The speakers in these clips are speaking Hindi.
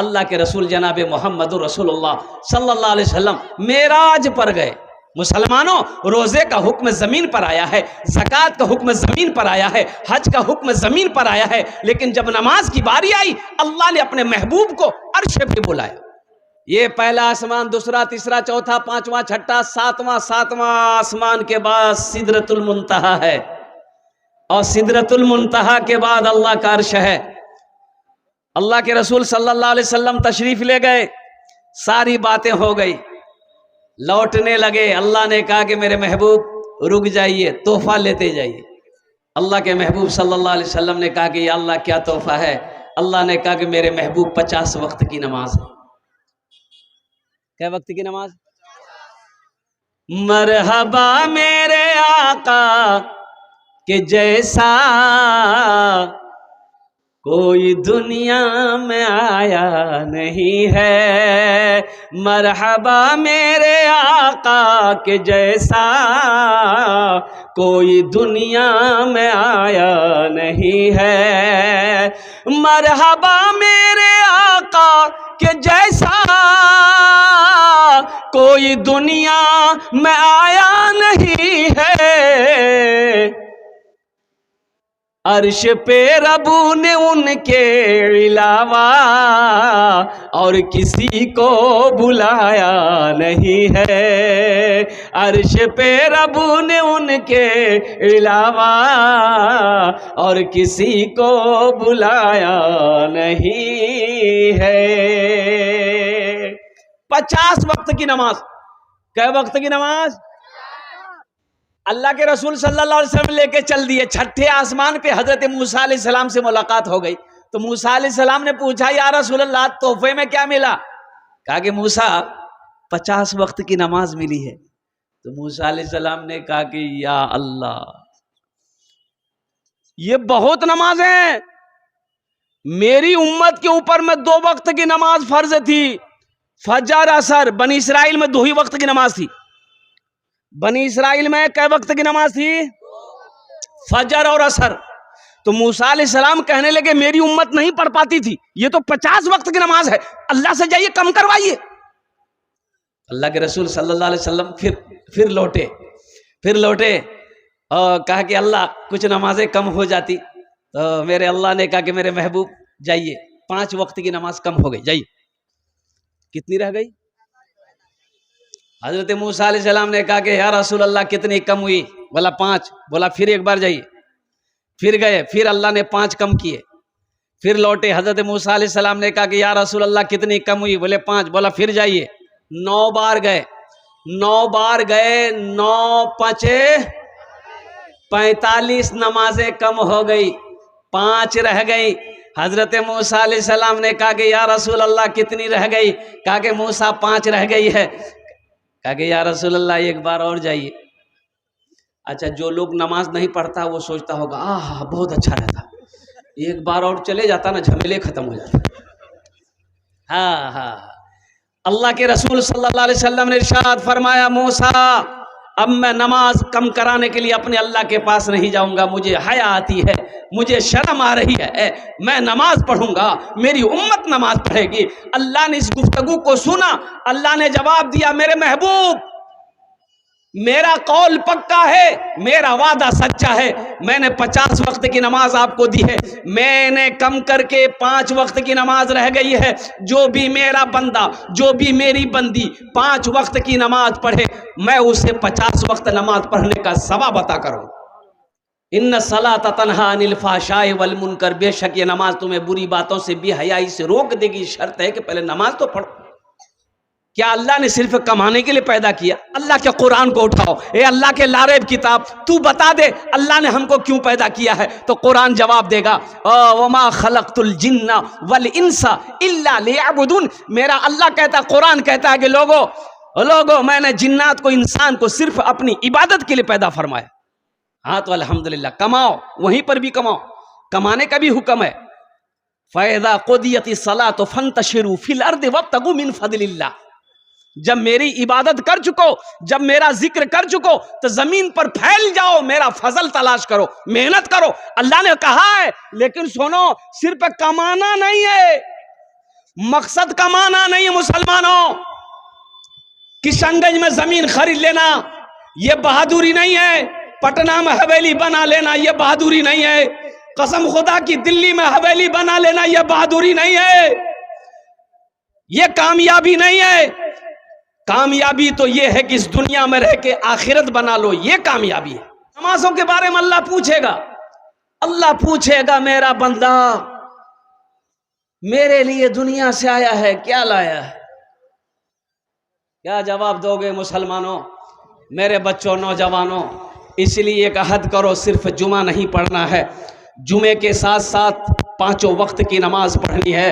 अल्लाह के रसूल जनाब मोहम्मद रसूलुल्लाह सल्लल्लाहु अलैहि वसल्लम मेराज पर गए। मुसलमानों, रोजे का हुक्म जमीन पर आया है, ज़कात का हुक्म जमीन पर आया है, हज का हुक्म जमीन पर आया है, लेकिन जब नमाज की बारी आई अल्लाह ने अपने महबूब को अर्श पे बुलाया। ये पहला आसमान, दूसरा, तीसरा, चौथा, पांचवा, छठा, सातवां आसमान के बाद सिदरतुल मुंतहा है, और सिदरतुल मुंतहा के बाद अल्लाह का अर्श है। अल्लाह के रसूल सल्लल्लाहु अलैहि वसल्लम तशरीफ ले गए, सारी बातें हो गई, लौटने लगे। अल्लाह ने कहा कि मेरे महबूब रुक जाइए, तोहफा लेते जाइए। अल्लाह के महबूब सल्लल्लाहु अलैहि वसल्लम ने कहा कि या अल्लाह क्या तोहफा है? अल्लाह ने कहा कि मेरे महबूब 50 वक्त की नमाज है। क्या वक्त की नमाज? मरहबा मेरे आका के जैसा कोई दुनिया में आया नहीं है, मरहबा मेरे आका के जैसा कोई दुनिया में आया नहीं है, मरहबा मेरे आका के जैसा कोई दुनिया में आया नहीं है। अर्श पे रबू ने उनके अलावा और किसी को बुलाया नहीं है, अर्श पे रबू ने उनके अलावा और किसी को बुलाया नहीं है। 50 वक्त की नमाज। कै वक्त की नमाज? अल्लाह के रसूल सल्लल्लाहु अलैहि वसल्लम लेके चल दिए। छठे आसमान पे हजरत मूसा अलैहि सलाम से मुलाकात हो गई। तो मूसा अलैहि सलाम ने पूछा, या रसूल अल्लाह तोहफे में क्या मिला? कहा कि मूसा 50 वक्त की नमाज मिली है। तो मूसा अलैहि सलाम ने कहा कि या अल्लाह, ये बहुत नमाज है, मेरी उम्मत के ऊपर में 2 वक्त की नमाज फर्ज थी, फजर असर। बनी इसराइल में 2 ही वक्त की नमाज थी। बनी इसराइल में कै वक्त की नमाज थी? फजर और असर। तो मूसा अलैहिस्सलाम कहने लगे मेरी उम्मत नहीं पढ़ पाती थी, ये तो 50 वक्त की नमाज है, अल्लाह से जाइए कम करवाइए। अल्लाह के रसूल सल्लल्लाहु अलैहि वसल्लम फिर लौटे और कहा कि अल्लाह कुछ नमाजें कम हो जाती। तो मेरे अल्लाह ने कहा कि मेरे महबूब जाइए, 5 वक्त की नमाज कम हो गई, जाइए। कितनी रह गई? हजरत मूसा अलैहिस्सलाम ने कहा कि या रसूल अल्लाह कितनी कम हुई? बोला 5। बोला फिर एक बार जाइए। फिर गए, फिर अल्लाह ने 5 कम किए। फिर लौटे, हजरत मूसा अलैहिस्सलाम ने कहा कि या रसूल अल्लाह कितनी कम हुई? बोले 5। बोला फिर जाइए। 9 बार गए, 9 बार गए, 9 5 45 नमाजें कम हो गई, 5 रह गई। हजरत मूसा अलैहिस्सलाम ने कहा कि या रसूल अल्लाह कितनी रह गई? कहा कि मूसा 5 रह गई है। कहा कि या रसूल अल्लाह एक बार और जाइए। अच्छा, जो लोग नमाज नहीं पढ़ता वो सोचता होगा आह बहुत अच्छा रहता, एक बार और चले जाता ना, झमेले खत्म हो जाते। हाँ, अल्लाह के रसूल सल्लल्लाहु अलैहि वसल्लम ने इरशाद फरमाया, मूसा अब मैं नमाज कम कराने के लिए अपने अल्लाह के पास नहीं जाऊंगा, मुझे हया आती है, मुझे शर्म आ रही है, मैं नमाज पढ़ूंगा, मेरी उम्मत नमाज पढ़ेगी। अल्लाह ने इस गुफ्तगू को सुना। अल्लाह ने जवाब दिया, मेरे महबूब मेरा कौल पक्का है, मेरा वादा सच्चा है, मैंने 50 वक्त की नमाज आपको दी है, मैंने कम करके 5 वक्त की नमाज रह गई है। जो भी मेरा बंदा, जो भी मेरी बंदी 5 वक्त की नमाज पढ़े, मैं उसे 50 वक्त नमाज पढ़ने का सवाब अता करूं। इन्ना सलात तन्हा अनिल फहशाए वल मुनकर, बेशक ये नमाज तुम्हें बुरी बातों से, बेहयाई से रोक देगी। शर्त है कि पहले नमाज तो पढ़ो। क्या अल्लाह ने सिर्फ कमाने के लिए पैदा किया? अल्लाह के कुरान को उठाओ, ए अल्लाह के लारेब किताब, तू बता दे अल्लाह ने हमको क्यों पैदा किया है? तो कुरान जवाब देगा, वमा खलक़तुल जिन्ना वल इंसा इल्ला लियअबुदून। मेरा अल्लाह कहता, कुरान कहता है कि लोगों मैंने जिन्नात को, इंसान को सिर्फ अपनी इबादत के लिए पैदा फरमाया। हाँ तो अल्हम्दुलिल्लाह, कमाओ, वहीं पर भी कमाओ, कमाने का भी हुक्म है। फ़इज़ा क़ुदियतिस सलातु फंतशिरू फ़िल अर्दि वब्तगू मिन फ़ज़लिल्लाह। जब मेरी इबादत कर चुको, जब मेरा जिक्र कर चुको, तो जमीन पर फैल जाओ, मेरा फजल तलाश करो, मेहनत करो। अल्लाह ने कहा है, लेकिन सुनो, सिर्फ कमाना नहीं है, मकसद कमाना नहीं है मुसलमानों। किशनगंज में जमीन खरीद लेना ये बहादुरी नहीं है। पटना में हवेली बना लेना ये बहादुरी नहीं है। कसम खुदा की दिल्ली में हवेली बना लेना ये बहादुरी नहीं है, ये कामयाबी नहीं है। कामयाबी तो ये है कि इस दुनिया में रह के आखिरत बना लो, ये कामयाबी है। नमाजों के बारे में अल्लाह पूछेगा, अल्लाह पूछेगा मेरा बंदा मेरे लिए दुनिया से आया है, क्या लाया है? क्या जवाब दोगे मुसलमानों, मेरे बच्चों, नौजवानों? इसलिए एक अहद करो, सिर्फ जुमा नहीं पढ़ना है, जुमे के साथ साथ पांचों वक्त की नमाज पढ़नी है।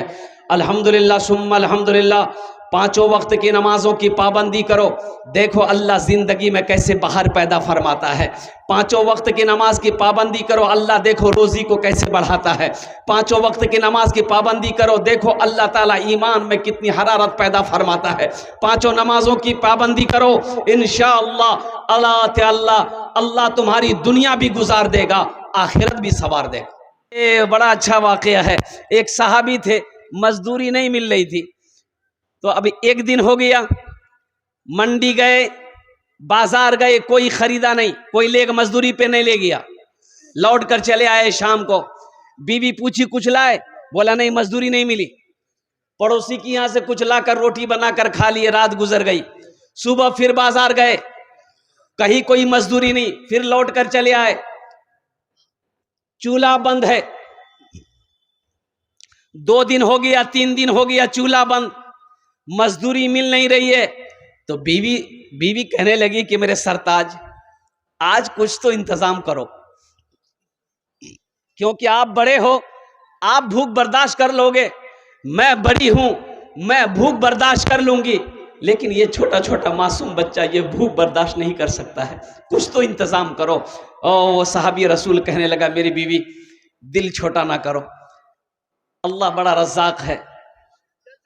अल्हम्दुलिल्लाह सुम्मा अल्हम्दुलिल्लाह, पांचों वक्त की नमाजों की पाबंदी करो। देखो अल्लाह जिंदगी में कैसे बाहर पैदा फरमाता है। पांचों वक्त की नमाज की पाबंदी करो, अल्लाह देखो रोजी को कैसे बढ़ाता है। पांचों वक्त की नमाज की पाबंदी करो, देखो अल्लाह ताला ईमान में कितनी हरारत पैदा फरमाता है। पांचों नमाजों की पाबंदी करो, इंशाअल्लाह अल्लाह तुम्हारी दुनिया भी गुजार देगा, आखिरत भी सवार देगा। ये बड़ा अच्छा वाकया है। एक सहाबी थे, मजदूरी नहीं मिल रही थी, तो अभी एक दिन हो गया, मंडी गए, बाजार गए, कोई खरीदा नहीं, कोई लेग मजदूरी पे नहीं ले गया, लौट कर चले आए। शाम को बीवी पूछी कुछ लाए, बोला नहीं मजदूरी नहीं मिली। पड़ोसी की यहां से कुछ लाकर रोटी बनाकर खा लिए, रात गुजर गई। सुबह फिर बाजार गए, कहीं कोई मजदूरी नहीं, फिर लौट कर चले आए, चूल्हा बंद है। 2 दिन हो गया, 3 दिन हो गया, चूल्हा बंद, मजदूरी मिल नहीं रही है। तो बीवी कहने लगी कि मेरे सरताज आज कुछ तो इंतजाम करो, क्योंकि आप बड़े हो, आप भूख बर्दाश्त कर लोगे, मैं बड़ी हूं, मैं भूख बर्दाश्त कर लूंगी, लेकिन ये छोटा छोटा मासूम बच्चा ये भूख बर्दाश्त नहीं कर सकता है, कुछ तो इंतजाम करो। और वो सहाबी रसूल कहने लगा मेरी बीवी दिल छोटा ना करो, अल्लाह बड़ा रज़ाक है,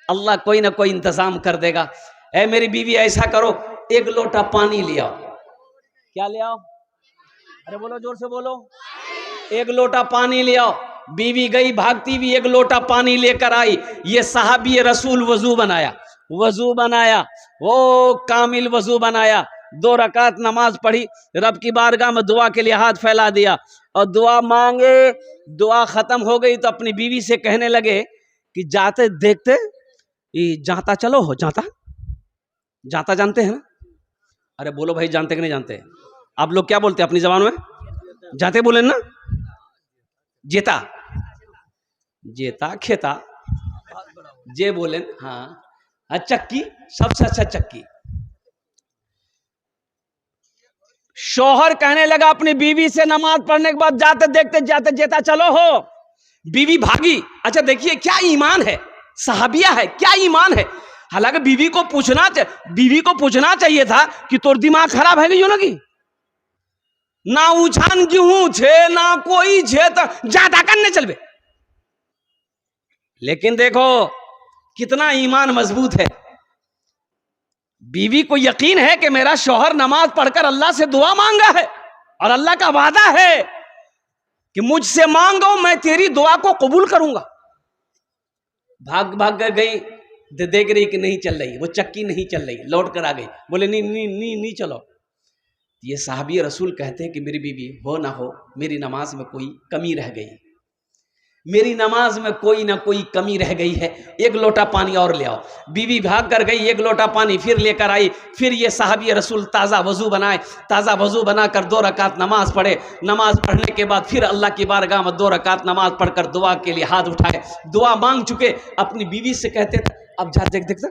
अल्लाह कोई ना कोई इंतजाम कर देगा। ऐ मेरी बीवी ऐसा करो, 1 लोटा पानी ले आओ। क्या ले आओ? अरे बोलो, जोर से बोलो। 1 लोटा पानी ले आओ। बीवी गई भागती हुई, 1 लोटा पानी लेकर आई। ये सहाबी रसूल वजू बनाया, वो कामिल वजू बनाया, 2 रकात नमाज पढ़ी, रब की बारगाह में दुआ के लिए हाथ फैला दिया और दुआ मांगे। दुआ खत्म हो गई तो अपनी बीवी से कहने लगे कि जाते देखते जाता चलो हो, जाता जानते हैं ना? अरे बोलो भाई, जानते कि नहीं जानते? आप लोग क्या बोलते हैं अपनी जबान में? जाते बोले ना? जेता खेता जे बोले। हाँ, चक्की, सबसे अच्छा चक्की। शौहर कहने लगा अपनी बीवी से नमाज पढ़ने के बाद जाते देखते जाते जेता चलो हो। बीवी भागी। अच्छा देखिए क्या ईमान है, सहाबिया है, क्या ईमान है। हालांकि बीवी को पूछना चाहिए था कि तोर दिमाग खराब है क्यों लगी ना, उछान क्यों छे ना कोई छे तो ज्यादा करने चलबे। लेकिन देखो कितना ईमान मजबूत है। बीवी को यकीन है कि मेरा शौहर नमाज पढ़कर अल्लाह से दुआ मांगा है और अल्लाह का वादा है कि मुझसे मांगो मैं तेरी दुआ को कबूल करूंगा। भाग भाग कर गई, देख रही कि नहीं चल रही, वो चक्की नहीं चल रही, लौट कर आ गई, बोले नहीं चलो। ये साहबी रसूल कहते हैं कि मेरी बीवी हो ना हो, मेरी नमाज में कोई कमी रह गई, मेरी नमाज में कोई ना कोई कमी रह गई है, 1 लोटा पानी और ले आओ। बीवी भाग कर गई, 1 लोटा पानी फिर लेकर आई। फिर ये साहबी रसूल ताज़ा वजू बनाकर 2 रकात नमाज पढ़े। नमाज पढ़ने के बाद फिर अल्लाह की बारगाह में 2 रकात नमाज पढ़कर दुआ के लिए हाथ उठाए, दुआ मांग चुके। अपनी बीवी से कहते थे अब जा देखता।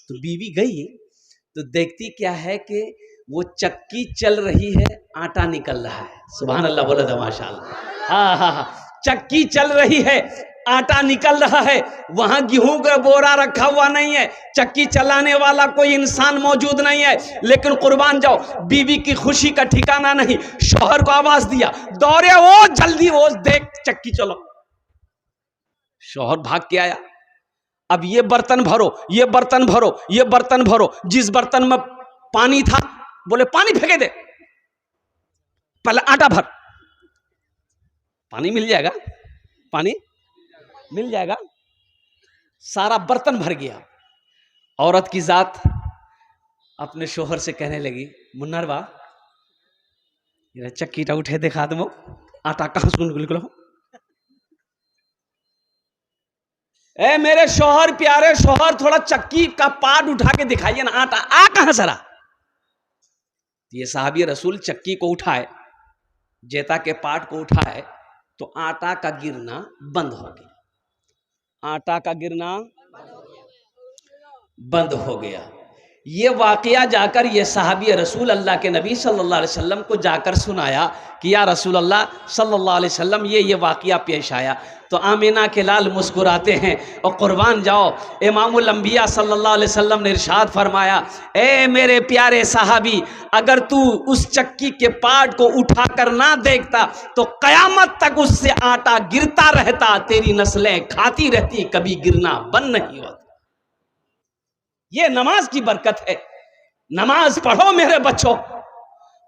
तो बीवी गई तो देखती क्या है कि वो चक्की चल रही है, आटा निकल रहा है। सुभान अल्लाह बोला था माशाअल्लाह। हाँ, चक्की चल रही है, आटा निकल रहा है, वहां गेहूं का बोरा रखा हुआ नहीं है, चक्की चलाने वाला कोई इंसान मौजूद नहीं है। लेकिन कुर्बान जाओ, बीवी की खुशी का ठिकाना नहीं। शौहर को आवाज दिया, दौड़े वो जल्दी वो देख चक्की चलो। शौहर भाग के आया, अब ये बर्तन भरो। जिस बर्तन में पानी था बोले पानी फेंके दे, पहले आटा भर, पानी मिल जाएगा। सारा बर्तन भर गया। औरत की जात अपने शोहर से कहने लगी, मुन्नर बा चक्कीटा उठे दिखा दो, आटा कहाँ सुन निकलो। ए मेरे शोहर, प्यारे शोहर, थोड़ा चक्की का पाट उठा के दिखाइए ना, आटा आ कहां सरा। ये साहबी रसूल चक्की को उठाए, जेता के पाट को उठाए तो आटा का गिरना बंद हो गया। आटा का गिरना बंद हो गया। ये वाकया जाकर ये साहबी रसूल अल्लाह के नबी सल्लल्लाहु अलैहि वसल्लम को जाकर सुनाया कि या रसूल अल्लाह सल्लल्लाहु अलैहि वसल्लम ये वाकया पेश आया। तो आमीना के लाल मुस्कुराते हैं और कुर्बान जाओ, इमामुल अंबिया सल्लल्लाहु अलैहि वसल्लम ने इरशाद फरमाया, ए मेरे प्यारे साहबी, अगर तू उस चक्की के पाट को उठाकर ना देखता तो कयामत तक उससे आटा गिरता रहता, तेरी नस्लें खाती रहती, कभी गिरना बंद नहीं होता। ये नमाज की बरकत है। नमाज पढ़ो मेरे बच्चों,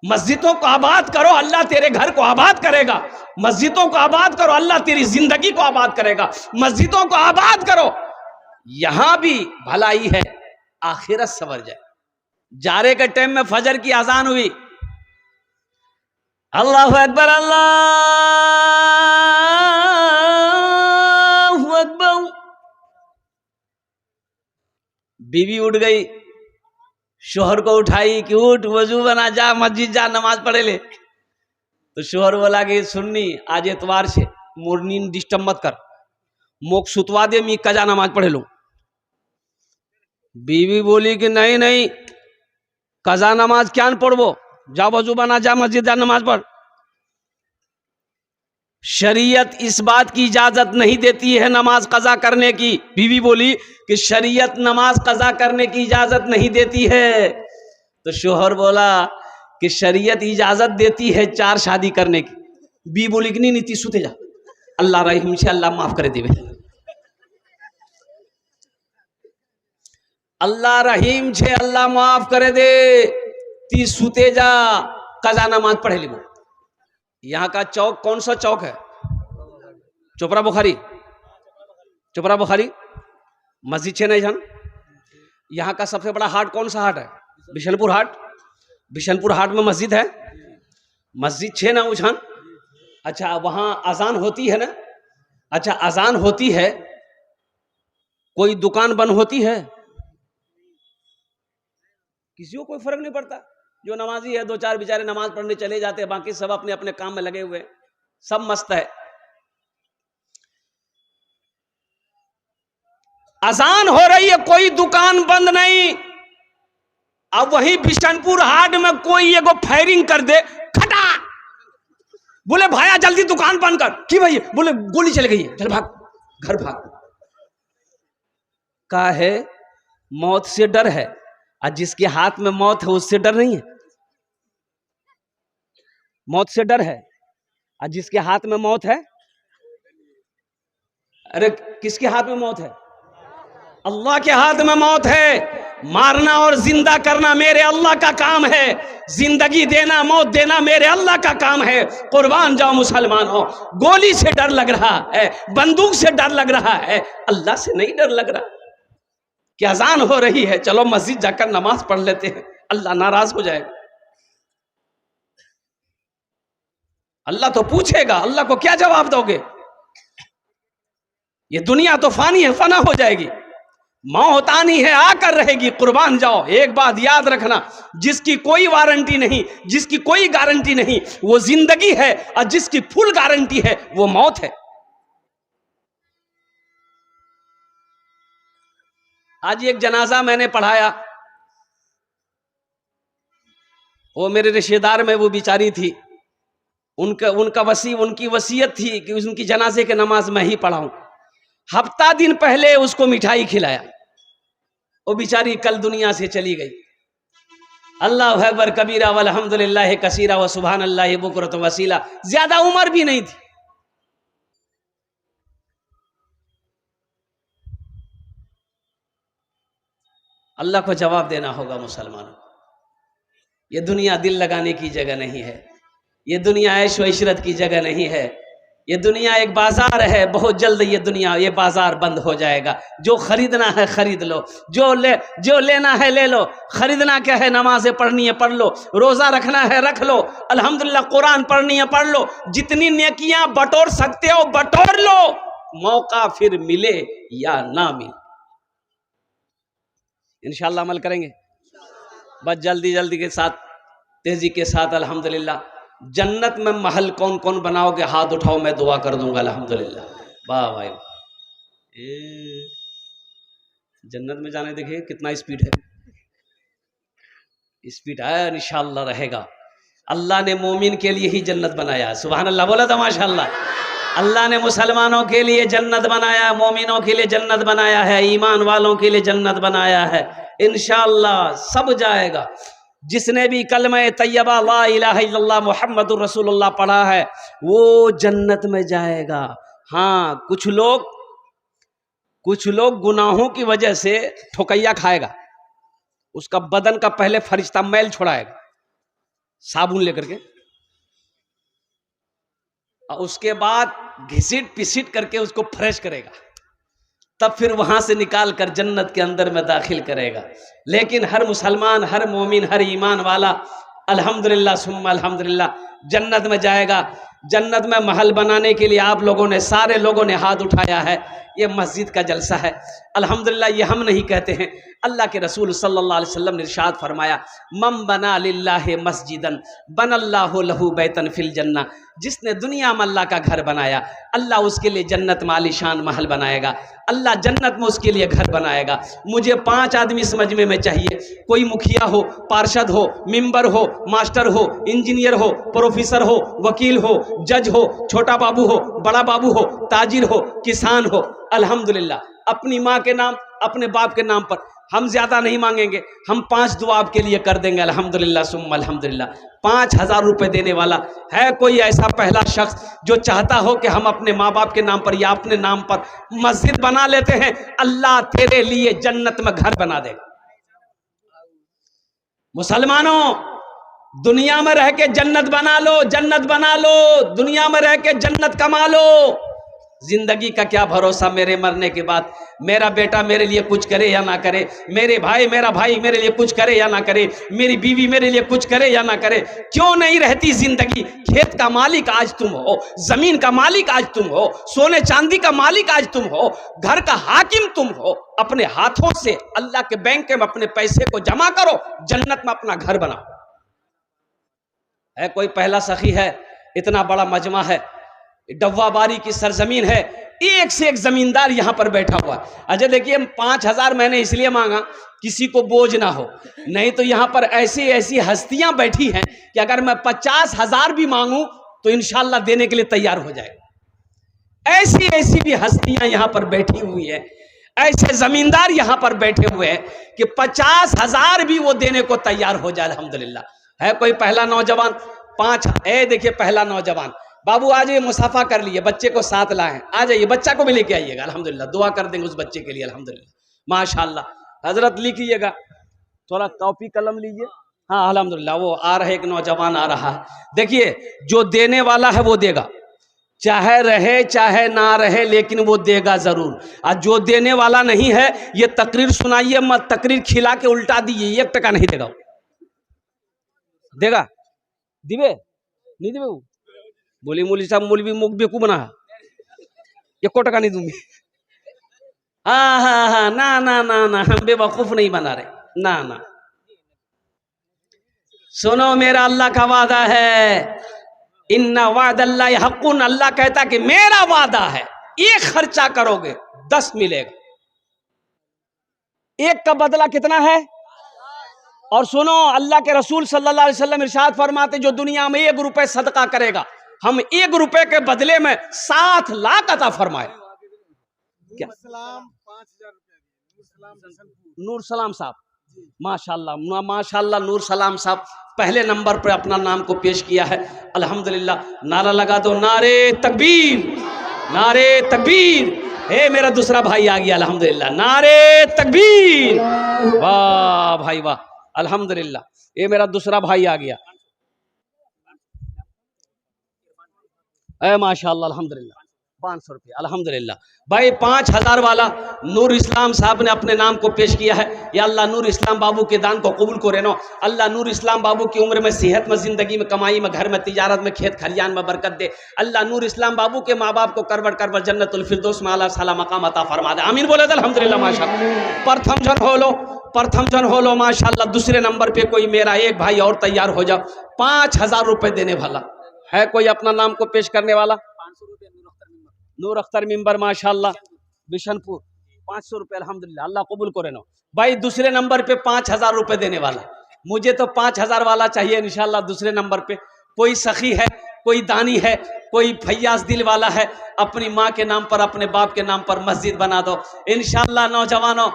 मस्जिदों को आबाद करो, अल्लाह तेरे घर को आबाद करेगा। मस्जिदों को आबाद करो, अल्लाह तेरी जिंदगी को आबाद करेगा। मस्जिदों को आबाद करो, यहां भी भलाई है, आखिरत सवर जाए। जारे के टाइम में फजर की अजान हुई, अल्लाहु अकबर, अल्लाहु अकबर। बीवी उठ गई, शोहर को उठाई कि उठ, वजू बना, जा मस्जिद जा, नमाज पढ़े ले। तो शोहर बोला कि सुन्नी, आज एतवार से मोर नींद डिस्टर्ब मत कर, मोक सुतवा दे, मी कजा नमाज पढ़े लूं। बीवी बोली कि नहीं नहीं, कजा नमाज क्या पढ़बो, जा वजू बना, जा मस्जिद जा, नमाज पढ़। शरीयत इस बात की इजाजत नहीं देती है नमाज कजा करने की। बीवी बोली कि शरीयत नमाज कजा करने की इजाजत नहीं देती है। तो शोहर बोला कि शरीयत इजाजत देती है 4 शादी करने की। बीवी बोली कि नहीं नीति सुते जा, अल्लाह रहीम से, अल्लाह माफ करे देवे, अल्लाह रहीम छे, अल्लाह माफ करे दे, ती सुते जा, कजा नमाज पढ़े ली। यहाँ का चौक कौन सा चौक है? चोपड़ा बुखारी, चोपड़ा बुखारी मस्जिद छे नहीं जान। यहाँ का सबसे बड़ा हाट कौन सा हाट है? बिशनपुर हाट। बिशनपुर हाट में मस्जिद है, मस्जिद छे ना उछान। अच्छा, वहां अजान होती है ना? अच्छा, अजान होती है, कोई दुकान बंद होती है? किसी को कोई फर्क नहीं पड़ता। जो नमाजी है 2-4 बेचारे नमाज पढ़ने चले जाते हैं, बाकी सब अपने अपने काम में लगे हुए, सब मस्त है। अजान हो रही है, कोई दुकान बंद नहीं। अब वही बिशनपुर हाट में कोई एगो फायरिंग कर दे, खटा, बोले भाया जल्दी दुकान बंद कर। कि भाई? बोले गोली चल गई है, चल भाग, घर भाग। का है मौत से डर है, और जिसके हाथ में मौत है उससे डर नहीं है। मौत से डर है, और जिसके हाथ में मौत है, अरे किसके हाथ में मौत है? अल्लाह के हाथ में मौत है। मारना और जिंदा करना मेरे अल्लाह का काम है, जिंदगी देना मौत देना मेरे अल्लाह का काम है। कुर्बान जाओ मुसलमानों, गोली से डर लग रहा है, बंदूक से डर लग रहा है, अल्लाह से नहीं डर लग रहा। कि अजान हो रही है, चलो मस्जिद जाकर नमाज पढ़ लेते हैं, अल्लाह नाराज हो जाएगा। अल्लाह तो पूछेगा, अल्लाह को क्या जवाब दोगे? ये दुनिया तो फानी है, फना हो जाएगी, मौत आनी है, आकर रहेगी। कुर्बान जाओ, एक बात याद रखना, जिसकी कोई वारंटी नहीं, जिसकी कोई गारंटी नहीं, वो जिंदगी है, और जिसकी फुल गारंटी है वो मौत है। आज एक जनाजा मैंने पढ़ाया, वो मेरे रिश्तेदार में वो बेचारी थी, उनकी वसीयत थी कि उनकी जनाजे के नमाज मैं ही पढ़ाऊं। हफ्ता दिन पहले उसको मिठाई खिलाया, वो बेचारी कल दुनिया से चली गई। अल्लाह अकबर कबीरा वल्हम्दुलिल्लाह कसीरा व सुभान अल्लाह बुकरत वसीला। ज्यादा उम्र भी नहीं थी। अल्लाह को जवाब देना होगा मुसलमानों। ये दुनिया दिल लगाने की जगह नहीं है, ये दुनिया ऐश व इशरत की जगह नहीं है, ये दुनिया एक बाजार है, बहुत जल्द ये दुनिया ये बाजार बंद हो जाएगा। जो खरीदना है खरीद लो, जो लेना है ले लो। खरीदना क्या है, नमाजें पढ़नी है पढ़ लो, रोजा रखना है रख लो, अल्हम्दुलिल्लाह कुरान पढ़नी है पढ़ लो, जितनी नेकियां बटोर सकते हो बटोर लो, मौका फिर मिले या ना मिले। इंशाअल्लाह अमल करेंगे। बस जल्दी जल्दी के साथ, तेजी के साथ। अल्हम्दुलिल्लाह जन्नत में महल कौन कौन बनाओगे, हाथ उठाओ, मैं दुआ कर दूंगा। अल्हम्दुलिल्लाह। वाह भाई, जन्नत में जाने देखिए कितना स्पीड है, स्पीड है, इंशाअल्लाह रहेगा। अल्लाह ने मोमिन के लिए ही जन्नत बनाया, सुभान अल्लाह बोला था माशाअल्लाह। अल्लाह ने मुसलमानों के लिए जन्नत बनाया, मोमिनों के लिए जन्नत बनाया है, ईमान वालों के लिए जन्नत बनाया है। इंशाअल्लाह सब जाएगा। जिसने भी कलमा तैयबा ला इलाहा इल्लल्लाह मुहम्मदुर रसूलुल्लाह पढ़ा है वो जन्नत में जाएगा। हाँ, कुछ लोग गुनाहों की वजह से ठोकैया खाएगा, उसका बदन का पहले फरिश्ता मैल छुड़ाएगा साबुन लेकर के, और उसके बाद घिसीट पिसीट करके उसको फ्रेश करेगा, तब फिर वहां से निकाल कर जन्नत के अंदर में दाखिल करेगा। लेकिन हर मुसलमान, हर मोमिन, हर ईमान वाला अल्हम्दुलिल्लाह सुम्मा अल्हम्दुलिल्लाह जन्नत में जाएगा। जन्नत में महल बनाने के लिए आप लोगों ने, सारे लोगों ने हाथ उठाया है। ये मस्जिद का जलसा है अल्हम्दुलिल्लाह, ये हम नहीं कहते हैं, अल्लाह के रसूल सल्लल्लाहु अलैहि वसल्लम ने इरशाद फरमाया, मम बना लिल्लाहि मस्जिदन बनल्लाहु लहू बैतन फिल जन्ना। जिसने दुनिया में अल्लाह का घर बनाया, अल्लाह उसके लिए जन्नत में आलीशान महल बनाएगा, अल्लाह जन्नत में उसके लिए घर बनाएगा। मुझे 5 आदमी इस मजमे में चाहिए, कोई मुखिया हो, पार्षद हो, मेंबर हो, मास्टर हो, इंजीनियर हो, प्रोफेसर हो, वकील हो, जज हो, छोटा बाबू हो, बड़ा बाबू हो, ताजिर हो, किसान हो, अल्हम्दुलिल्लाह अपनी माँ के नाम, अपने बाप के नाम पर। हम ज्यादा नहीं मांगेंगे, हम 5 दुआ आपके लिए कर देंगे अल्हम्दुलिल्लाह सुम्मा अल्हम्दुलिल्लाह। 5000 रुपए देने वाला है कोई ऐसा पहला शख्स जो चाहता हो कि हम अपने माँ बाप के नाम पर या अपने नाम पर मस्जिद बना लेते हैं, अल्लाह तेरे लिए जन्नत में घर बना देगा। मुसलमानों, दुनिया में रह के जन्नत बना लो, जन्नत बना लो, दुनिया में रह के जन्नत कमा लो। जिंदगी का क्या भरोसा मेरे मरने के बाद, मेरा बेटा मेरे लिए कुछ करे या ना करे, मेरा भाई मेरे लिए कुछ करे या ना करे, मेरी बीवी मेरे लिए कुछ करे या ना करे, क्यों नहीं रहती जिंदगी। खेत का मालिक आज तुम हो, जमीन का मालिक आज तुम हो, सोने चांदी का मालिक आज तुम हो, घर का हाकिम तुम हो। अपने हाथों से अल्लाह के बैंक में अपने पैसे को जमा करो, जन्नत में अपना घर बनाओ। है कोई पहला सखी है, इतना बड़ा मजमा है, डब्बाबारी की सरजमीन है, एक से एक जमींदार यहां पर बैठा हुआ। अजय देखिए 5000 मैंने इसलिए मांगा किसी को बोझ ना हो, नहीं तो यहां पर ऐसी ऐसी हस्तियां बैठी हैं कि अगर मैं 50,000 भी मांगू तो इंशाल्लाह देने के लिए तैयार हो जाएगा। ऐसी ऐसी भी हस्तियां यहां पर बैठी हुई हैं, ऐसे जमींदार यहां पर बैठे हुए हैं कि 50,000 भी वो देने को तैयार हो जाए अल्हम्दुलिल्लाह। है कोई पहला नौजवान? 5 देखिए पहला नौजवान बाबू आ जाइए, मुसाफा कर लिए, बच्चे को साथ लाए, आ जाइए, बच्चा को भी लेके आइएगा अल्हम्दुलिल्लाह, दुआ कर देंगे उस बच्चे के लिए अल्हम्दुलिल्लाह माशाअल्लाह। हजरत लिखिएगा, थोड़ा कॉपी कलम लीजिए। हाँ अल्हम्दुलिल्लाह, वो आ रहे, एक नौजवान आ रहा है। देखिए जो देने वाला है वो देगा, चाहे रहे चाहे ना रहे, लेकिन वो देगा जरूर। और जो देने वाला नहीं है, ये तकरीर सुनाइए मत, तकरीर खिला के उल्टा दीजिए, 1 टका नहीं देगा। देगा? दिवे नहीं दिवे? बोली मौली साहब, मौलवी मुख बेकू बना, 1 टका नहीं दूंगी। हाँ, ना ना ना ना, हम बेवकूफ नहीं बना रहे, ना ना। सुनो, मेरा अल्लाह का वादा है, इन्ना वादल्लाहि हक़्क़ुन, अल्लाह कहता कि मेरा वादा है, 1 खर्चा करोगे 10 मिलेगा। 1 का बदला कितना है? और सुनो, अल्लाह के रसूल सल्लल्लाहु अलैहि वसल्लम इरशाद फरमाते, जो दुनिया में 1 रुपए सदका करेगा, हम 1 रुपए के बदले में 7 लाख अता फरमाए। क्या? 5000 रुपए। नूर सलाम साहब, माशाल्लाह माशाल्लाह, नूर सलाम साहब पहले नंबर पर अपना नाम को पेश किया है अल्हम्दुलिल्लाह। नारा लगा दो, नारे तकबीर, नारे तकबीर। हे मेरा दूसरा भाई आ गया अल्हम्दुलिल्लाह, नारे तकबीर। वाह भाई वाह, अल्हम्दुलिल्लाह, ये मेरा दूसरा भाई आ गया। माशाअल्लाह अल्हम्दुलिल्लाह 500 रुपये अल्हम्दुलिल्लाह। भाई 5000 वाला नूर इस्लाम साहब ने अपने नाम को पेश किया है। या अल्लाह नूर इस्लाम बाबू के दान को कबूल करे नो। अल्लाह नूर इस्लाम बाबू की उम्र में, सेहत में, ज़िंदगी में, कमाई में, घर में, तिजारत में, खेत खलियान में बरकत दे। अल्लाह नूर इस्लाम बाबू के माँ बाप को करवट करवट जन्नतुल फिरदौस में आला साला मकाम अता फरमा दे। आमीन बोले अल्हम्दुलिल्लाह माशाअल्लाह। प्रथम जन हो लो, प्रथम जन हो लो माशाअल्लाह। दूसरे नंबर पे कोई मेरा एक भाई और तैयार हो जाओ, 5000 रुपये देने वाला है कोई अपना नाम को पेश करने वाला? 500 रुपये नूर अख्तर मिंबर माशाअल्लाह बिशनपुर 500 रुपये अल्हम्दुलिल्लाह। अल्लाह कबूल करे नो। भाई दूसरे नंबर पे 5000 रुपये देने वाला, मुझे तो 5000 वाला चाहिए इंशाअल्लाह। दूसरे नंबर पे कोई सखी है, कोई दानी है, कोई फैयाज दिल वाला है, अपनी माँ के नाम पर, अपने बाप के नाम पर मस्जिद बना दो इंशाअल्लाह। नौजवानों,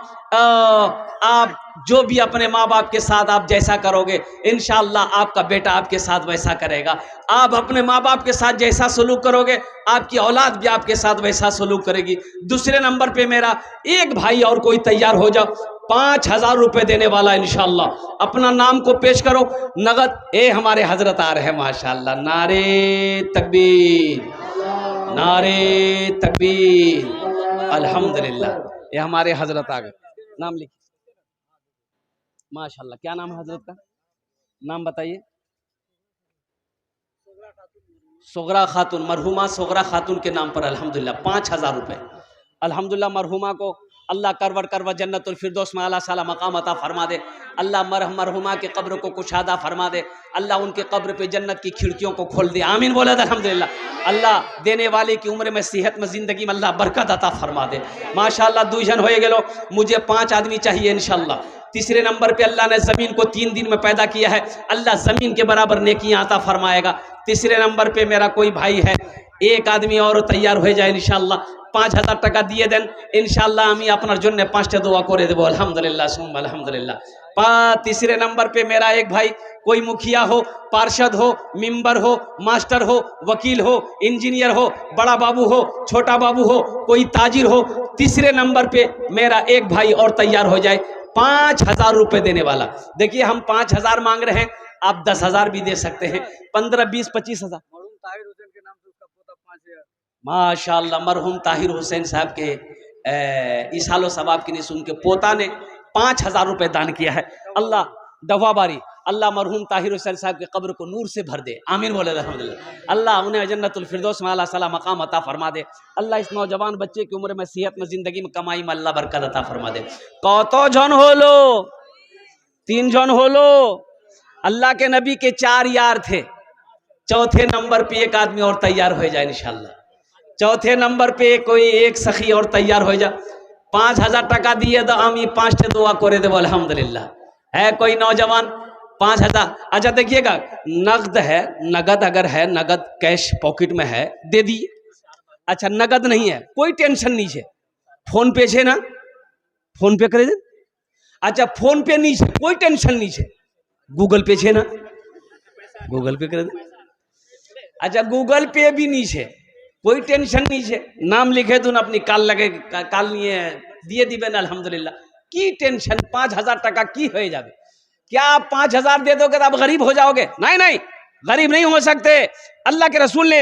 आप जो भी अपने माँ बाप के साथ आप जैसा करोगे इंशाअल्लाह आपका बेटा आपके साथ वैसा करेगा। आप अपने माँ बाप के साथ जैसा सलूक करोगे आपकी औलाद भी आपके साथ वैसा सलूक करेगी। दूसरे नंबर पे मेरा एक भाई और कोई तैयार हो जाओ, 5000 रुपये देने वाला इंशाअल्लाह। अपना नाम को पेश करो नगद। हमारे हजरत आ रहे हैं माशाअल्लाह। नारे तकबीर, नारे तकबीर अल्हम्दुलिल्लाह। ये हमारे हजरत आ गए। नाम लिखिए माशाअल्लाह। क्या नाम है हजरत का? नाम बताइए। सोगरा खातून, मरहुमा सोगरा खातून के नाम पर अल्हम्दुलिल्लाह 5000 रुपये अल्हम्दुलिल्लाह। मरहुमा को अल्लाह करवट करवट जन्नतुल फिरदौस में आला साला मकाम अता फरमा दे। अल्लाह मरहुमा के कब्र को कुशादा फरमा दे। अल्लाह उनके कब्र पे जन्नत की खिड़कियों को खोल दे। आमीन बोले अल्हम्दुलिल्लाह। अल्लाह देने वाले की उम्र में, सेहत में, ज़िंदगी में अल्लाह बरकत अता फरमा दे माशाअल्लाह। दूजन हो गेलो, मुझे 5 आदमी चाहिए इंशाअल्लाह। तीसरे नंबर पे अल्लाह ने ज़मीन को 3 दिन में पैदा किया है, अल्लाह ज़मीन के बराबर नेकियां अता फरमाएगा। तीसरे नंबर पे मेरा कोई भाई है, एक आदमी और तैयार हो जाए इंशाअल्लाह। 5000 টাকা দিয়ে দেন इंशाअल्लाह। আমি আপনার জন্য 5টা দোয়া করে দেবো अल्हम्दुलिल्लाह सुम्मा अल्हम्दुलिल्लाह। तीसरे नंबर पे मेरा एक भाई, कोई मुखिया हो, पार्षद हो, मेंबर हो, मास्टर हो, वकील हो, इंजीनियर हो, बड़ा बाबू हो, छोटा बाबू हो, कोई ताजिर हो, तीसरे नंबर पे मेरा एक भाई और तैयार हो जाए, 5000 रुपये देने वाला। देखिए हम 5000 मांग रहे हैं, आप 10,000 भी दे सकते हैं, 15, 20, 25,000। माशाअल्लाह मरहूम ताहिर हुसैन साहब के इसालो सवाब की निस उनके पोता ने 5000 रुपये दान किया है। अल्लाह दवाबारी, अल्लाह मरहूम ताहिर हुसैन साहब के कब्र को नूर से भर दे। आमीन बोले अल्हम्दुलिल्लाह। अल्लाह उन्हें जन्नतुल फिरदौस में आला साला मकाम अता फरमा दे। अल्लाह इस नौजवान बच्चे की उम्र में, सेहत में, जिंदगी में, कमाई में अल्लाह बरकत अता फरमा दे। कत जन होलो? 3 जन होलो। अल्लाह के नबी के 4 यार थे। चौथे नंबर पे एक आदमी और तैयार हो जाए इंशाअल्लाह। चौथे नंबर पे कोई एक सखी और तैयार हो जा। 5000 টাকা दिए तो हम 5टे दुआ करे देव अल्हम्दुलिल्लाह। है कोई नौजवान? 5000। अच्छा देखिएगा, नगद है, नगद अगर है, नगद कैश पॉकेट में है दे दिए। अच्छा नगद नहीं है, कोई टेंशन नहीं है, फोन पे छे ना, फोन पे करे दे। अच्छा फोन पे नहीं है, कोई टेंशन नहीं है, गूगल पे छे ना, गूगल पे करे दे। अच्छा गूगल पे भी नहीं है, कोई टेंशन नहीं है, नाम लिखे तुन अपनी काल लगे काल नहीं दिए दिबेन अल्हम्दुलिल्लाह। की टेंशन? 5000 টাকা की हो जावे? क्या आप 5000 दे दोगे तो आप गरीब हो जाओगे? नहीं नहीं, गरीब नहीं हो सकते। अल्लाह के रसूल ने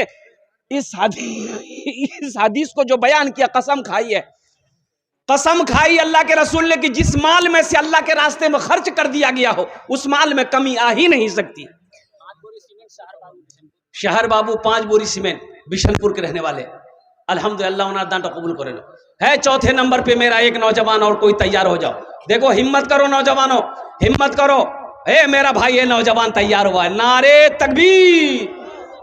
इस हदीस को जो बयान किया, कसम खाई है, कसम खाई अल्लाह के रसूल ने कि जिस माल में से अल्लाह के रास्ते में खर्च कर दिया गया हो उस माल में कमी आ ही नहीं सकती। शहर बाबू 5 बोरी सीमेंट बिशनपुर के रहने वाले अल्हम्दुलिल्लाह उन्हें दान कबूल करे है। चौथे नंबर पे मेरा एक नौजवान और कोई तैयार हो जाओ। देखो हिम्मत करो नौजवानों, हिम्मत करो। मेरा भाई ये नौजवान तैयार हुआ है। नारे तकबीर,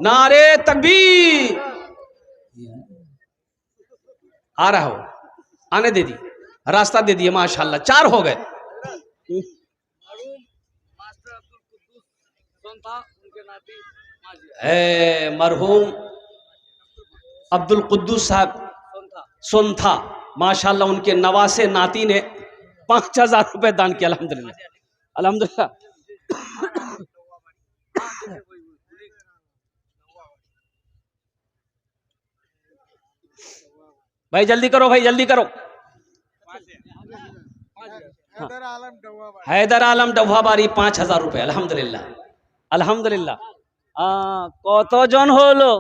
नारे तकबीर। आ रहा हो, आने दे दी, रास्ता दे दिए माशाल्लाह। 4 हो गए। मरहूम अब्दुल कुद्दूस साहब सोनथा माशाल्लाह, उनके नवासे नाती ने 5000 रुपये दान किया अल्हम्दुलिल्लाह अल्हम्दुलिल्लाह। भाई जल्दी करो, भाई जल्दी करो। हैदर आलम डवाबारी 5000 रुपये अल्हम्दुलिल्लाह अल्हम्दुलिल्लाह। কতজন হলো?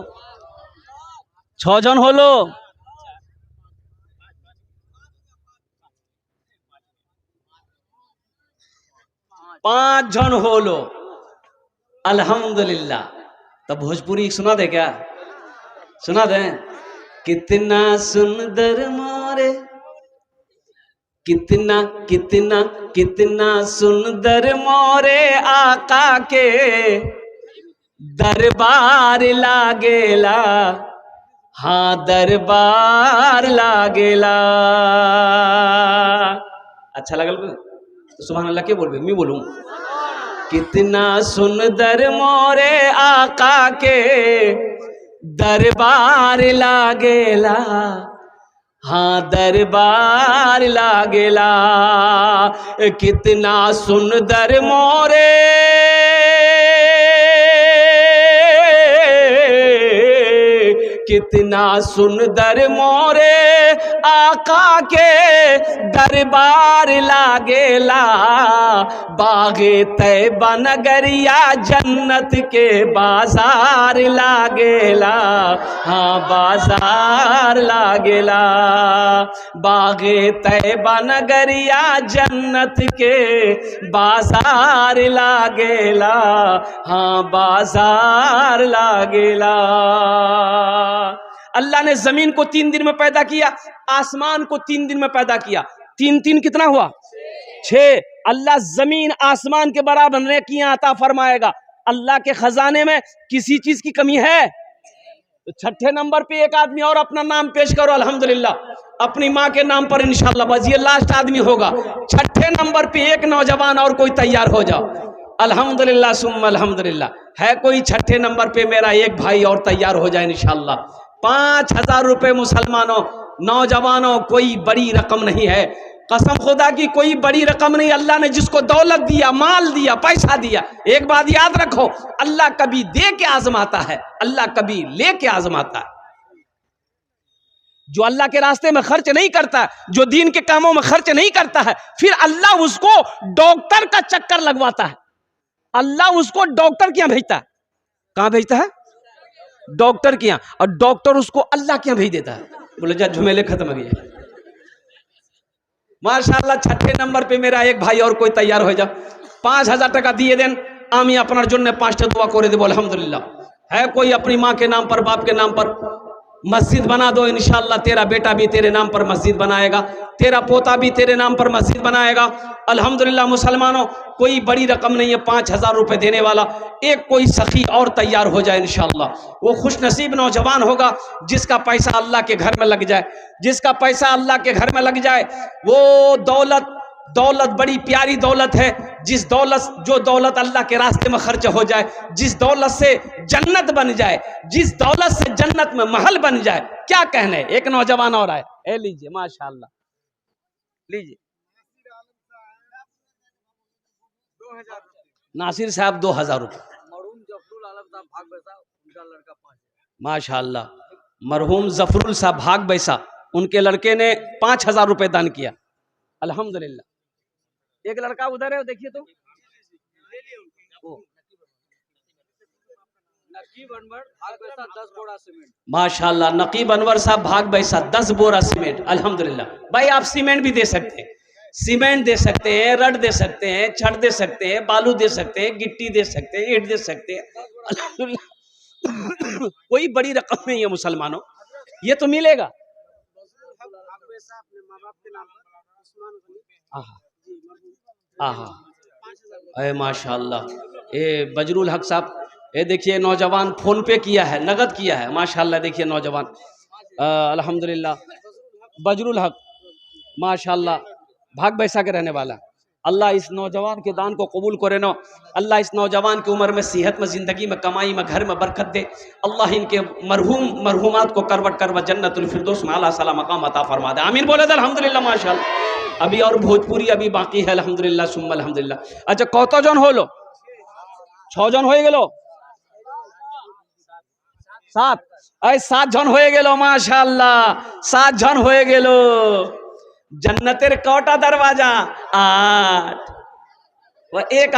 ছজন হলো, पांच जन होलो। अल्हम्दुलिल्लाह। तब भोजपुरी सुना दे क्या? सुना दे। कितना सुंदर मोरे, कितना कितना कितना सुंदर मोरे आका के दरबार लागेला, हाँ दरबार लागेला। अच्छा लगल तो सुभान अल्लाह के बोलबे, मैं बोलूं कितना सुंदर मोरे आका के दरबार लागेला, हाँ दरबार लागेला। कितना सुंदर मोरे कितना सुंदर मोरे आका के दरबार लागेला। बागे तैबा नगरिया जन्नत के बाजार लागेला, हाँ बाजार लागेला। बागे तैबा नगरिया जन्नत के बाजार लागेला, हाँ बाजार लागेला। अल्लाह ने जमीन को 3 दिन में पैदा किया, आसमान को 3 दिन में पैदा किया। 3 3 कितना हुआ? 6। अल्लाह जमीन आसमान के बराबर नेकियां अता फरमाएगा। अल्लाह के खजाने में किसी चीज की कमी है? तो छठे नंबर पे एक आदमी और अपना नाम पेश करो। अल्हम्दुलिल्लाह अपनी माँ के नाम पर इंशाअल्लाह, बस ये लास्ट आदमी होगा। छठे नंबर पे एक नौजवान और कोई तैयार हो जाओ। अल्हम्दुलिल्लाह सुम्मा अल्हम्दुलिल्लाह। है कोई छठे नंबर पे? मेरा एक भाई और तैयार हो जाए इंशाअल्लाह। 5000 रुपए मुसलमानों, नौजवानों, कोई बड़ी रकम नहीं है। कसम खुदा की कोई बड़ी रकम नहीं। अल्लाह ने जिसको दौलत दिया, माल दिया, पैसा दिया, एक बात याद रखो, अल्लाह कभी दे के आजमाता है, अल्लाह कभी ले के आजमाता है। जो अल्लाह के रास्ते में खर्च नहीं करता, जो दीन के कामों में खर्च नहीं करता है, फिर अल्लाह उसको डॉक्टर का चक्कर लगवाता है। अल्लाह उसको डॉक्टर के यहाँ भेजता है। कहाँ भेजता है? डॉक्टर के यहाँ। और डॉक्टर उसको अल्लाह के यहाँ भेज देता है। बोले जा झमेले खत्म हो गए। माशाअल्लाह छठे नंबर पे मेरा एक भाई और कोई तैयार हो जा। 5000 টাকা दिए देन, आमी अपनार जन्य 5टा दुआ करे देबो अल्हम्दुलिल्लाह। है कोई अपनी माँ के नाम पर, बाप के नाम पर मस्जिद बना दो, इंशाअल्लाह तेरा बेटा भी तेरे नाम पर मस्जिद बनाएगा, तेरा पोता भी तेरे नाम पर मस्जिद बनाएगा। अल्हम्दुलिल्लाह मुसलमानों, कोई बड़ी रकम नहीं है 5000 रुपए देने वाला। एक कोई सखी और तैयार हो जाए इंशाअल्लाह। वो खुश नसीब नौजवान होगा जिसका पैसा अल्लाह के घर में लग जाए, जिसका पैसा अल्लाह के घर में लग जाए। वो दौलत बड़ी प्यारी दौलत है। जिस दौलत, जो दौलत अल्लाह के रास्ते में खर्च हो जाए, जिस दौलत से जन्नत बन जाए, जिस दौलत से जन्नत में महल बन जाए, क्या कहने। एक नौजवान और आए, ए लीजिए माशाअल्लाह, लीजिए। नासिर साहब 2000 रुपये। माशाअल्लाह मरहूम जफरुल साहब भाग बैसा, उनके लड़के ने 5000 रुपये दान किया। अल्हम्दुलिल्लाह। एक लड़का उधर है, देखिए तो नकीब अनवर भाग बैसा 10 बोरा सीमेंट। माशाअल्लाह नकीब अनवर साहब भाग बैसा 10 बोरा सीमेंट। अल्हम्दुलिल्लाह। भाई आप सीमेंट भी दे सकते हैं, सीमेंट दे सकते हैं, रड दे सकते हैं, छड़ दे सकते हैं, बालू दे सकते हैं, गिट्टी दे सकते हैं, ईंट दे सकते हैं। अल्हम्दुलिल्लाह कोई बड़ी रकम नहीं है मुसलमानों, ये तो मिलेगा। अरे माशाअल्लाह। ये बजरुल हक साहब, ये देखिए नौजवान फोन पे किया है, नगद किया है। माशाअल्लाह देखिए नौजवान, अल्हम्दुलिल्लाह। बजरुल हक माशाअल्लाह भाग बैसा के रहने वाला। अल्लाह इस नौजवान के दान को कबूल करे नो। अल्लाह इस नौजवान की उम्र में, सेहत में, ज़िंदगी में, कमाई में, घर में बरकत दे। अल्लाह इनके मरहूमात को करवट करवट जन्नतुल फिरदौस में आला साला मकाम अता फरमा दे। आमीन बोले अल्हम्दुलिल्लाह माशाअल्लाह। अभी और भोजपुरी अभी बाकी है। अल्हम्दुलिल्लाह सुम्मा अल्हम्दुलिल्लाह। अच्छा कत जन हलो? 6 जन हो गेलो, 7 7 जन हो गेलो। माशाअल्लाह 7 जन हो गेलो। जन्नतेर कौटा दरवाजा? 8। वह एक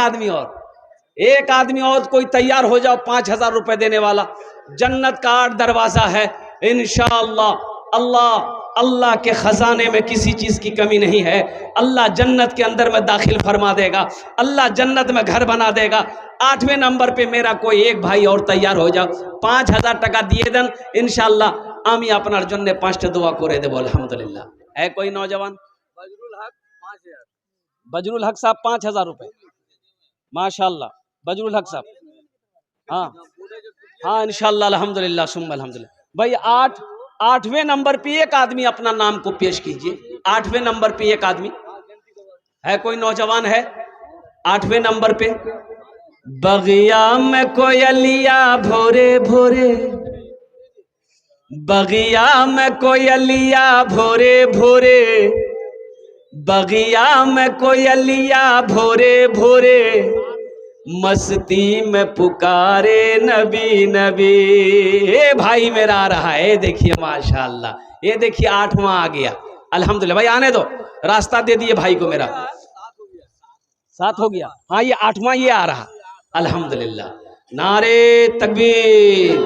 आदमी और कोई तैयार हो जाओ, 5000 रुपए देने वाला। जन्नत का 8 दरवाजा है। इंशाअल्लाह। अल्लाह अल्लाह के खजाने में किसी चीज़ की कमी नहीं है। अल्लाह जन्नत के अंदर में दाखिल फरमा देगा, अल्लाह जन्नत में घर बना देगा। 8वें नंबर पे मेरा कोई एक भाई और तैयार हो जाओ, 5000 টাকা দিয়ে দেন ইনশাআল্লাহ, আমি আপনার জন্য 5টা দোয়া করে দেবো আলহামদুলিল্লাহ। है कोई नौजवान? बजरुल हक साहब 5000 रुपये, माशाल्लाह बजरुल हक साहब। हाँ हाँ इंशाल्लाह अल्हम्दुलिल्लाह सुम्मा अल्हम्दुलिल्लाह। भाई 8वें नंबर पे एक आदमी अपना नाम को पेश कीजिए। 8वें नंबर पे एक आदमी है, कोई नौजवान है 8वें नंबर पे? बगिया में कोयलिया भोरे भोरे, बगिया में कोयलिया भोरे भोरे, बगिया में कोयलिया भोरे भोरे, मस्ती में पुकारे नबी नबी। ये भाई मेरा आ रहा है, देखिए माशाल्लाह, ये देखिए 8वां आ गया अल्हम्दुलिल्लाह। भाई आने दो, रास्ता दे दिए भाई को मेरा। 7 हो गया, हाँ ये 8वां ये आ रहा अल्हम्दुलिल्लाह। नारे तकबीर,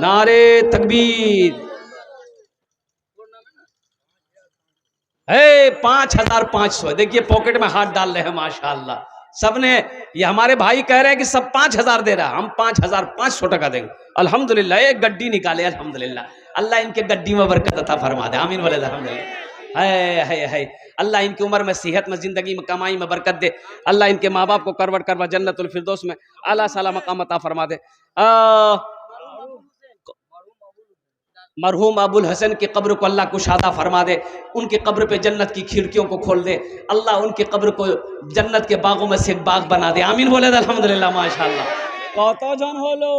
नारे तकबीर। है 5500, देखिए पॉकेट में हाथ डाल रहे हैं माशाल्लाह सबने। ये हमारे भाई कह रहे हैं कि सब 5000 दे रहा, हम 5500 टका देंगे अल्हम्दुलिल्लाह। एक गड्डी निकाले अल्हम्दुलिल्लाह, अल्लाह इनके गड्डी में बरकत अता फरमा दे, आमीन बोले अल्हम्दुलिल्लाह। है अल्लाह इनकी उम्र में, सेहत में, जिंदगी में, कमाई में बरकत दे। अल्लाह इनके माँ बाप को करवट करवा जन्नतुल फिरदौस में आला साला मकाम अता फरमा दे। मरहूम अबुल हसन की कब्र को अल्लाह कुशादा फरमा दे, उनकी कब्र पे जन्नत की खिड़कियों को खोल दे, अल्लाह उनकी कब्र को जन्नत के बागों में से एक बाग बना दे, आमीन बोले अल्हम्दुलिल्लाह माशाल्लाह। कौतो जन हो लो?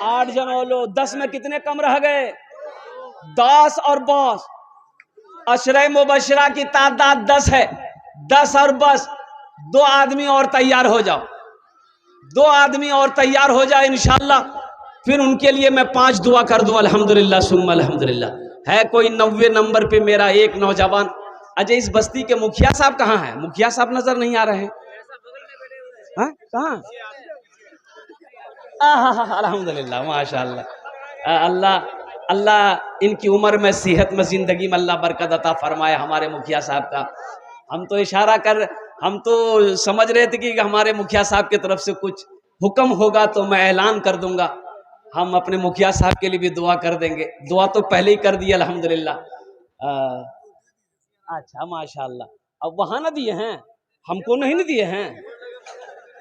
8 जन हो लो। 10 में कितने कम रह गए? 10 और 10। अशरे मुबशरा की तादाद 10 है, 10 और 10, 2 आदमी और तैयार हो जाओ, 2 आदमी और तैयार हो जाए इंशाल्लाह। फिर उनके लिए मैं 5 दुआ कर दूं अल्हम्दुलिल्लाह सुम्मा अल्हम्दुलिल्लाह। है कोई 90 नंबर पे मेरा एक नौजवान? अजय इस बस्ती के मुखिया साहब कहाँ हैं? मुखिया साहब नजर नहीं आ रहे हैं, कहाँ? अल्हम्दुलिल्लाह माशाल्लाह। अल्लाह अल्लाह इनकी उम्र में, सेहत में, जिंदगी में अल्लाह बरकत अता फरमाए हमारे मुखिया साहब का। हम तो इशारा कर, हम तो समझ रहे थे कि हमारे मुखिया साहब की तरफ से कुछ हुक्म होगा तो मैं ऐलान कर दूंगा। हम अपने मुखिया साहब के लिए भी दुआ कर देंगे, दुआ तो पहले ही कर दी अल्हम्दुलिल्लाह। अच्छा माशाल्लाह। अब वहां ना दिए हैं, हमको नहीं ना दिए हैं,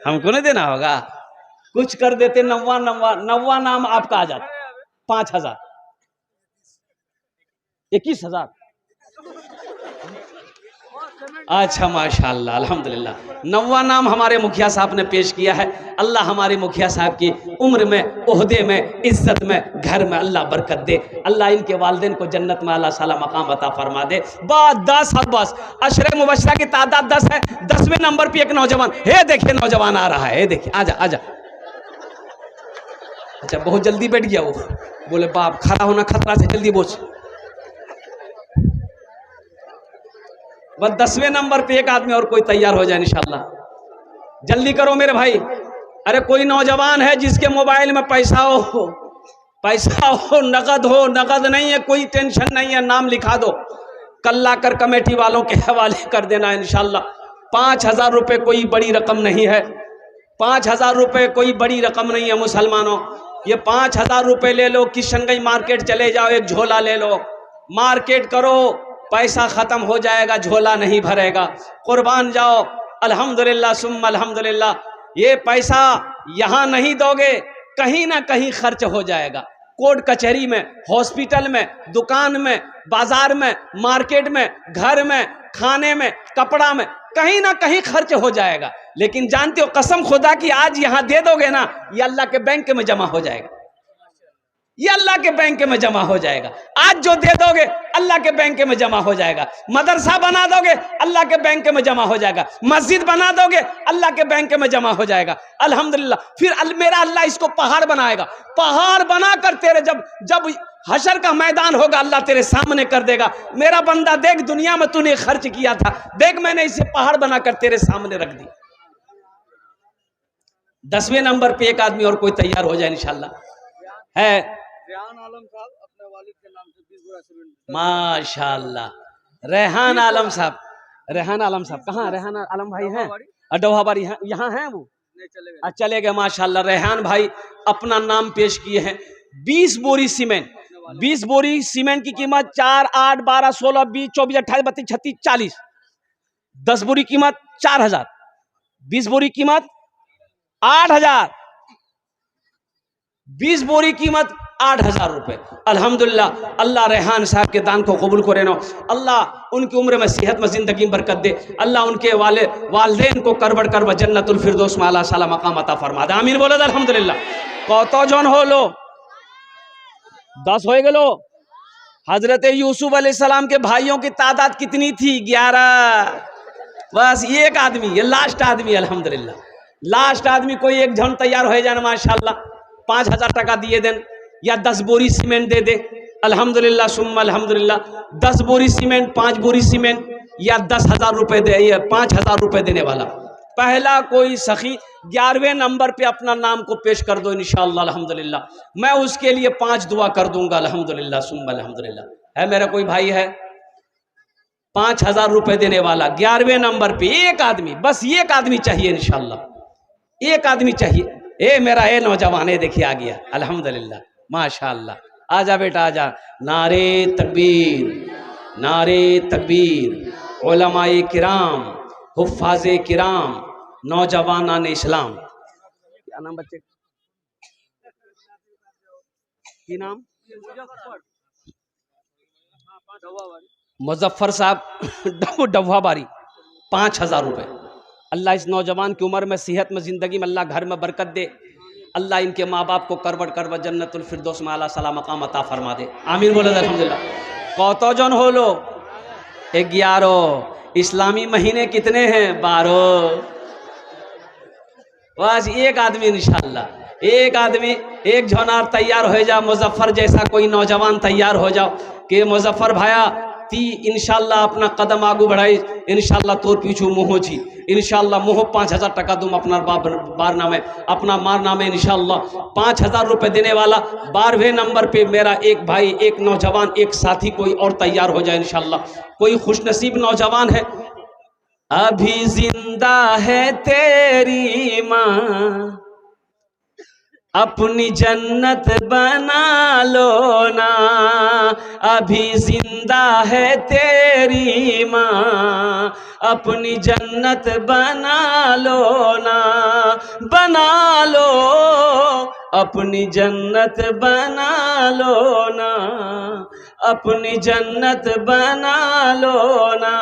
हमको नहीं देना होगा, कुछ कर देते। 90 नाम आपका आ जाता, 5000, 21000। अच्छा माशाल्लाह अल्हम्दुलिल्लाह। 90 नाम हमारे मुखिया साहब ने पेश किया है। अल्लाह हमारे मुखिया साहब की उम्र में, ओहदे में, इज्जत में, घर में अल्लाह बरकत दे। अल्लाह इनके वालिदैन को जन्नत में अल्लाह साला मकाम अता फरमा दे। 10 और 10 अशरे मुबशरा की तादाद 10 है। 10वें नंबर पे एक नौजवान है, देखिए नौजवान आ रहा है, देखिए आजा आजा। अच्छा बहुत जल्दी बैठ गया वो, बोले बाप खड़ा होना खतरा से, जल्दी बोझ। बस 10वें नंबर पे एक आदमी और कोई तैयार हो जाए इंशाल्लाह, जल्दी करो मेरे भाई। अरे कोई नौजवान है जिसके मोबाइल में पैसा हो, पैसा हो, नगद हो, नगद नहीं है कोई टेंशन नहीं है, नाम लिखा दो, कल लाकर कमेटी वालों के हवाले कर देना इंशाल्लाह। 5000 रुपये कोई बड़ी रकम नहीं है, 5000 रुपये कोई बड़ी रकम नहीं है मुसलमानों। ये 5000 रुपये ले लो, किशनगंज मार्केट चले जाओ, एक झोला ले लो, मार्केट करो, पैसा खत्म हो जाएगा, झोला नहीं भरेगा। कुर्बान जाओ अल्हम्दुलिल्लाह सुम्मा अल्हम्दुलिल्लाह। ये पैसा यहाँ नहीं दोगे, कहीं ना कहीं खर्च हो जाएगा, कोर्ट कचहरी में, हॉस्पिटल में, दुकान में, बाजार में, मार्केट में, घर में, खाने में, कपड़ा में, कहीं ना कहीं खर्च हो जाएगा। लेकिन जानते हो कसम खुदा की, आज यहाँ दे दोगे ना, ये अल्लाह के बैंक में जमा हो जाएगा, ये अल्लाह के बैंक में जमा हो जाएगा। आज जो दे दोगे अल्लाह के बैंक में जमा हो जाएगा। मदरसा बना दोगे अल्लाह के बैंक में जमा हो जाएगा, मस्जिद बना दोगे अल्लाह के बैंक में जमा हो जाएगा अल्हम्दुलिल्लाह। फिर मेरा अल्लाह इसको पहाड़ बनाएगा, पहाड़ बनाकर तेरे जब हशर का मैदान होगा अल्लाह तेरे सामने कर देगा, मेरा बंदा देख दुनिया में तूने खर्च किया था, देख मैंने इसे पहाड़ बनाकर तेरे सामने रख दी। 10वें नंबर पे एक आदमी और कोई तैयार हो जाए इंशाल्लाह। है रेहान आलम साहब अपने वालिद के नाम से 20 बोरा सीमेंट। माशाल्लाह, रेहान आलम साहब, रेहान आलम साहब कहाँ, रेहान आलम भाई हैं अडोहाबाड़ी, यहाँ हैं वो, नहीं चले गए। चले गए। माशाल्लाह, रेहान भाई अपना नाम पेश किए हैं। 20 बोरी सीमेंट, 20 बोरी सीमेंट की कीमत 4, 8, 12, 16, 20, 24, 28, 32, 36, 40। 10 बोरी कीमत 4000, 20 बोरी कीमत 8000, 20 बोरी कीमत 8000 रुपए। अल्हम्दुलिल्लाह, अल्लाह रेहान साहब के दान को कबूल करे ना, अल्लाह उनकी उम्र में सेहत में जिंदगी में बरकत दे, अल्लाह उनके वालिदैन को करबड़ करब जन्नतुल फिरदौस में आला साला मकाम अता फरमा दे। आमीन बोले अल्हम्दुलिल्लाह। कत जन होलो? 10 हो गलो। हजरत यूसुफ अलैहिस्सलाम के भाइयों की तादाद कितनी थी? 11। बस एक आदमी, ये लास्ट आदमी, अल्हम्दुलिल्लाह लास्ट आदमी कोई एक जन तैयार हो जाए माशाल्लाह, 5000 टका दिए देन या 10 बोरी सीमेंट दे दे, अल्हम्दुलिल्लाह सुम्मा अल्हम्दुलिल्लाह। 10 बोरी सीमेंट, 5 बोरी सीमेंट या 10,000 रुपए दे, या 5000 रुपए देने वाला पहला कोई सखी 11वें नंबर पे अपना नाम को पेश कर दो इंशाअल्लाह अल्हम्दुलिल्लाह, मैं उसके लिए 5 दुआ कर दूंगा अल्हम्दुलिल्लाह सुम्मा अल्हम्दुलिल्लाह। है मेरा कोई भाई है 5000 रुपए देने वाला 11वें नंबर पे? एक आदमी, बस एक आदमी चाहिए इंशाअल्लाह, एक आदमी चाहिए। ए मेरा ए नौजवान है, देखिए आ गया अल्हम्दुलिल्लाह माशाअल्लाह। आजा बेटा आजा। नारे तकबीर, नारे तकबीर। उलमाए किराम, हुफ्फाज़े किराम, नौजवानान इस्लाम। क्या नाम बच्चे की नाम? मुजफ्फर साहब डवाबारी। 5000 रुपए। अल्लाह इस नौजवान की उम्र में सेहत में जिंदगी में अल्लाह घर में बरकत दे, अल्लाह इनके माँ बाप को करबड़ करबड़ जन्नतुल फिरदौस में आला साला मकाम अता फरमा दे। आमीन बोले अल्हम्दुलिल्लाह। कत जन हो लो? 11। इस्लामी महीने कितने हैं? 12। बस एक आदमी इंशाअल्लाह, एक आदमी, एक झोनार तैयार हो जाओ, मुजफ्फर जैसा कोई नौजवान तैयार हो जाओ कि मुजफ्फर भाया ती इंशाअल्लाह अपना कदम आगू बढ़ाई, इंशाअल्लाह तोर पीछू मुँह छी, इंशाअल्लाह मुँह 5000 टका दूम अपना बार नामे, अपना मार नामे इंशाअल्लाह 5000 रुपए देने वाला। 12वें नंबर पे मेरा एक भाई, एक नौजवान, एक साथी कोई और तैयार हो जाए इंशाअल्लाह। कोई खुशनसीब नौजवान है? अभी जिंदा है तेरी माँ, अपनी जन्नत बना लो ना, अभी जिंदा है तेरी माँ, अपनी जन्नत बना लो ना, बना लो अपनी जन्नत बना लो ना, अपनी जन्नत बना लो ना।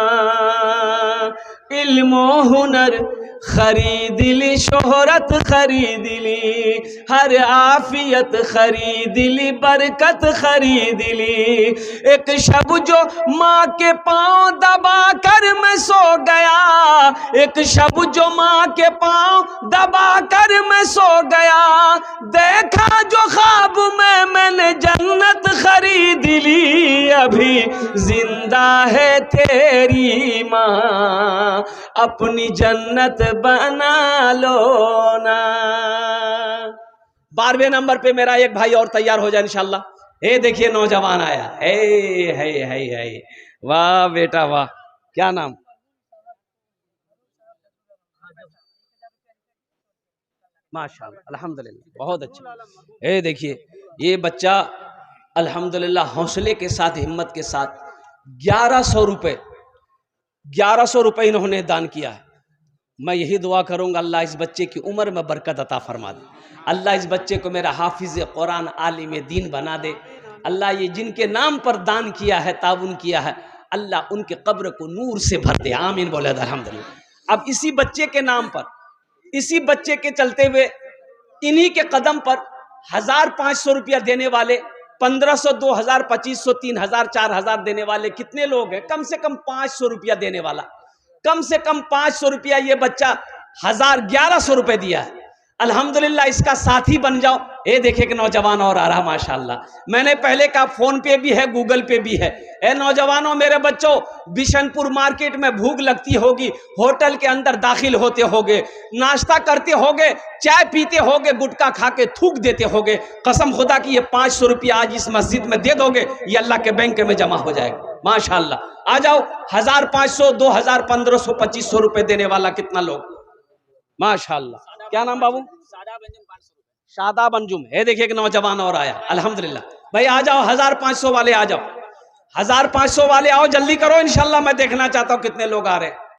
इल्म हुनर खरीद ली, शोहरत खरीद ली, हर आफियत खरीद ली, बरकत खरीद ली। एक शब जो माँ के पाँव दबा कर मैं सो गया, एक शब जो माँ के पाँव दबा कर मैं सो गया, देखा जो ख्वाब में मैंने जन्नत खरीद ली, अभी जिंदा है तेरी माँ, अपनी जन्नत बना लो ना। 12वें नंबर पे मेरा एक भाई और तैयार हो जाए इंशाअल्लाह। ए देखिए नौजवान आया, है वाह बेटा वाह। क्या नाम? माशाअल्लाह अल्हम्दुलिल्लाह, बहुत अच्छा। ए देखिए ये बच्चा अल्हम्दुलिल्लाह हौसले के साथ, हिम्मत के साथ 1100 रुपए, 1100 रुपए इन्होंने दान किया है। मैं यही दुआ करूंगा अल्लाह इस बच्चे की उम्र में बरकत अता फरमा दे, अल्लाह इस बच्चे को मेरा हाफिज कुरान आलिम दीन बना दे। अल्लाह ये जिनके नाम पर दान किया है, ताउन किया है, अल्लाह उनके कब्र को नूर से भर दे। आमीन बोले अल्हम्दुलिल्लाह। अब इसी बच्चे के नाम पर, इसी बच्चे के चलते हुए, इन्हीं के कदम पर 1500 रुपया देने वाले, 1500, 2000, 2500, 3000, 4000 देने वाले कितने लोग हैं? कम से कम 500 रुपया देने वाला, कम से कम 500 रुपया ये बच्चा 1100 रुपए दिया है। अल्हम्दुलिल्लाह इसका साथी बन जाओ। ये देखे कि नौजवान और आ रहा माशाल्लाह। मैंने पहले कहा फोन पे भी है, गूगल पे भी है। ए नौजवानों, मेरे बच्चों, बिशनपुर मार्केट में भूख लगती होगी, होटल के अंदर दाखिल होते होगे, नाश्ता करते होगे, चाय पीते होगे, गुटखा खा के थूक देते होगे। कसम खुदा की ये 500 रुपया आज इस मस्जिद में दे दोगे, ये अल्लाह के बैंक में जमा हो जाएगा माशाल्लाह। आ जाओ, 1500, 2000, 1500, 2500 रुपए देने वाला कितना लोग माशाल्लाह। क्या नाम बाबू? शादाब अंजुम। है देखिए कि नौजवान और आया अल्हम्दुलिल्लाह। भाई आ जाओ, 1500 वाले आ जाओ, 1500 वाले आओ, जल्दी करो, इंशाल्लाह मैं देखना चाहता हूं कितने लोग आ रहे हैं।